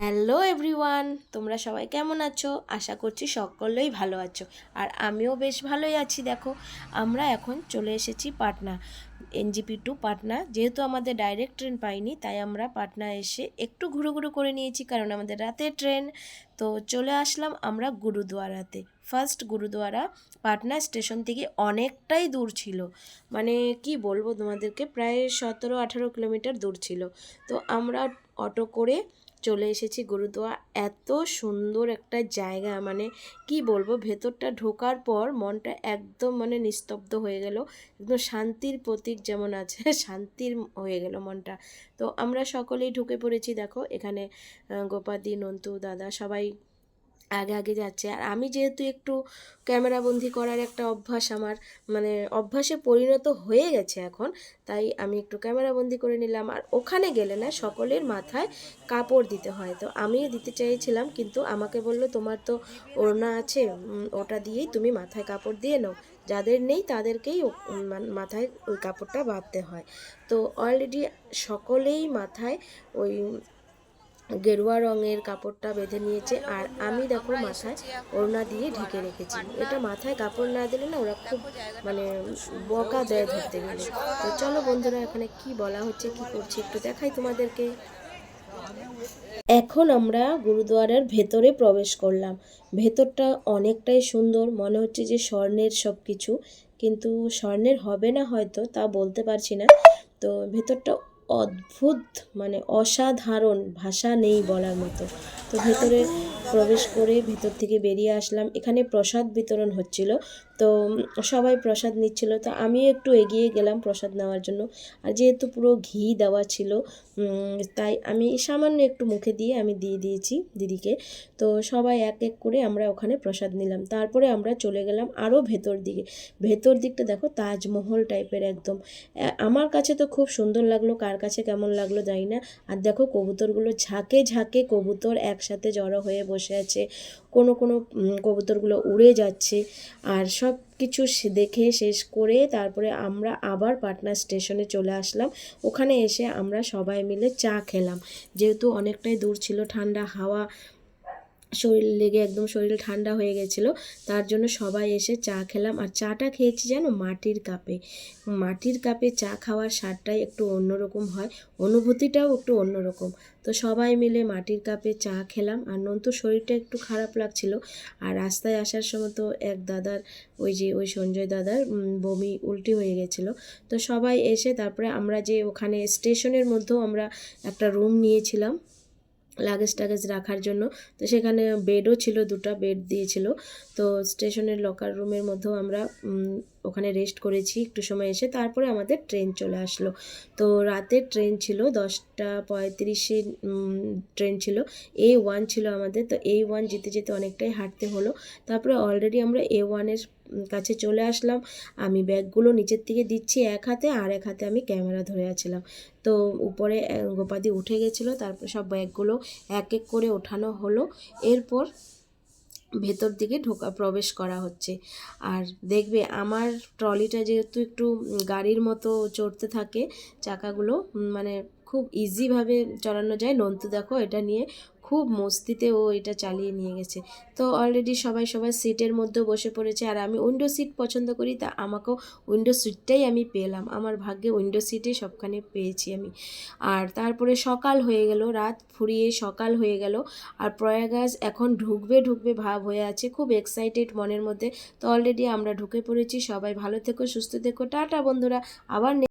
Hello everyone, তোমরা সবাই কেমন আছো? আশা করছি সকলেই ভালো আছো। আর আমিও বেশ ভালোই আছি। দেখো, আমরা এখন চলে এসেছি পাটনা, এনজিপি টু পাটনা। যেহেতু আমাদের ডাইরেক্ট ট্রেন পাইনি, তাই আমরা পাটনা এসে একটু ঘুরো করে নিয়েছি, কারণ আমাদের রাতের ট্রেন। তো চলে আসলাম আমরা গুরুদুয়ারাতে। ফার্স্ট গুরুদুয়ারা পাটনা স্টেশন থেকে অনেকটাই দূর ছিল, মানে কি বলবো তোমাদেরকে, প্রায় 17-18 কিলোমিটার দূর ছিল। তো আমরা অটো করে চলে এসেছি গুরুদুয়ারা। এত সুন্দর একটা জায়গা, মানে কি বলবো, ভেতরটা ঢোকার পর মনটা একদম মানে নিস্তব্ধ হয়ে গেল। একদম শান্তির প্রতীক যেমন আছে, শান্তির হয়ে গেল মনটা। তো আমরা সকলেই ঢুকে পড়েছি। দেখো এখানে গোপাদি, নন্তু, দাদা সবাই আগে আগে যাচ্ছে। আর আমি যেহেতু একটু ক্যামেরাবন্দি করার একটা অভ্যাস আমার, মানে অভ্যাসে পরিণত হয়ে গেছে এখন, তাই আমি একটু ক্যামেরাবন্দি করে নিলাম। আর ওখানে গেলে না সকলের মাথায় কাপড় দিতে হয়, তো আমিও দিতে চাইছিলাম, কিন্তু আমাকে বললো তোমার তো ওড়না আছে, ওটা দিয়েই তুমি মাথায় কাপড় দিয়ে নাও। যাদের নেই তাদেরকেই মাথায় ওই কাপড়টা বাঁধতে হয়। তো অলরেডি সকলেই মাথায় ওই গেরুয়া রঙের কাপড়টা বেঁধে নিয়েছে। আর আমি দেখো মাথায় ওড়না দিয়ে ঢেকে রেখেছি। এটা মাথায় কাপড় না দিলে না ওরা খুব মানে বকা দেয় ধরতে গেলে। তো চলো বন্ধুরা, এখানে কি বলা হচ্ছে, কি করছে একটু দেখাই তোমাদেরকে। এখন আমরা গুরুদুয়ারার ভেতরে প্রবেশ করলাম। ভেতরটা অনেকটাই সুন্দর, মনে হচ্ছে যে স্বর্ণের সব কিছু, কিন্তু স্বর্ণের হবে না হয়তো, তা বলতে পারছি না। তো ভেতরটা অদ্ভুত, মানে অসাধারণ, ভাষা নেই বলার মতো। তো ভেতরে প্রবেশ করে ভেতর থেকে বেরিয়ে আসলাম। এখানে প্রসাদ বিতরণ হচ্ছিল, তো সবাই প্রসাদ নিচ্ছিল, তো আমিও একটু এগিয়ে গেলাম প্রসাদ নেওয়ার জন্য। আর যেহেতু পুরো ঘি দেওয়া ছিল, তাই আমি সামান্য একটু মুখে দিয়ে আমি দিয়ে দিয়েছি দিদিকে। তো সবাই এক এক করে আমরা ওখানে প্রসাদ নিলাম। তারপরে আমরা চলে গেলাম আরও ভেতর দিকে। ভেতর দিকটা দেখো তাজমহল টাইপের একদম। আমার কাছে তো খুব সুন্দর লাগলো, কার কাছে কেমন লাগলো জানি না। আর দেখো কবুতরগুলো ঝাঁকে ঝাঁকে কবুতর একসাথে জড়ো হয়ে বসে আছে। কোনো কোনো কবুতরগুলো উড়ে যাচ্ছে। আর সব কিছু দেখে শেষ করে তারপরে আমরা আবার পাটনা স্টেশনে চলে আসলাম। ওখানে এসে আমরা সবাই মিলে চা খেলাম। যেহেতু অনেকটাই দূর ছিল, ঠান্ডা হাওয়া শরীর লেগে একদম শরীর ঠান্ডা হয়ে গেছিলো, তার জন্য সবাই এসে চা খেলাম। আর চাটা খেয়েছি যেন মাটির কাপে। মাটির কাপে চা খাওয়ার স্বাদটাই একটু অন্যরকম হয়, অনুভূতিটাও একটু অন্যরকম। তো সবাই মিলে মাটির কাপে চা খেলাম। আর নন্তুর শরীরটা একটু খারাপ লাগছিল। আর রাস্তায় আসার সময় তো এক দাদার, ওই সঞ্জয় দাদার বমি উল্টি হয়ে গেছিলো। তো সবাই এসে তারপরে আমরা যে ওখানে স্টেশনের মধ্যেও আমরা একটা রুম নিয়েছিলাম লাগেজ টাগেজ রাখার জন্য। তো সেখানে বেডও ছিল, 2টা বেড দিয়েছিল। তো স্টেশনের লকার রুমের মধ্যেও আমরা ওখানে রেস্ট করেছি একটু সময় এসে। তারপরে আমাদের ট্রেন চলে আসলো। তো রাতের ট্রেন ছিল 10টা 35-এ ট্রেন ছিল। A1 ছিল আমাদের। তো A1 যেতে যেতে অনেকটাই হাঁটতে হলো। তারপরে অলরেডি আমরা A1-এর কাছে চলে আসলাম। আমি ব্যাগগুলো নিচের থেকে দিচ্ছি এক হাতে, আর এক হাতে আমি ক্যামেরা ধরে আছিলাম। তো উপরে গোপাদি উঠে গেছিলো, তারপর সব ব্যাগগুলো এক এক করে ওঠানো হলো। এরপর ভেতর দিকে প্রবেশ করা হচ্ছে। আর দেখবে আমার ট্রলিটা যেহেতু একটু গাড়ির মতো চড়তে থাকে, চাকাগুলো মানে খুব ইজিভাবে চালানো যায়। নন্তু দেখো এটা নিয়ে খুব মস্তিতে ও এটা চালিয়ে নিয়ে গেছে। তো অলরেডি সবাই সিটের মধ্যে বসে পড়েছে। আর আমি উইন্ডো সিট পছন্দ করি, তা আমাকেও উইন্ডো সিটটাই আমি পেলাম। আমার ভাগ্যে উইন্ডো সিটে সবখানে পেয়েছি আমি। আর তারপরে সকাল হয়ে গেল, রাত ফুরিয়ে সকাল হয়ে গেল। আর প্রয়াগরাজ এখন ঢুকবে ভাব হয়ে আছে, খুব এক্সাইটেড মনের মধ্যে। তো অলরেডি আমরা ঢুকে পড়েছি। সবাই ভালো থেকো, সুস্থ থেকো, টাটা বন্ধুরা। আবার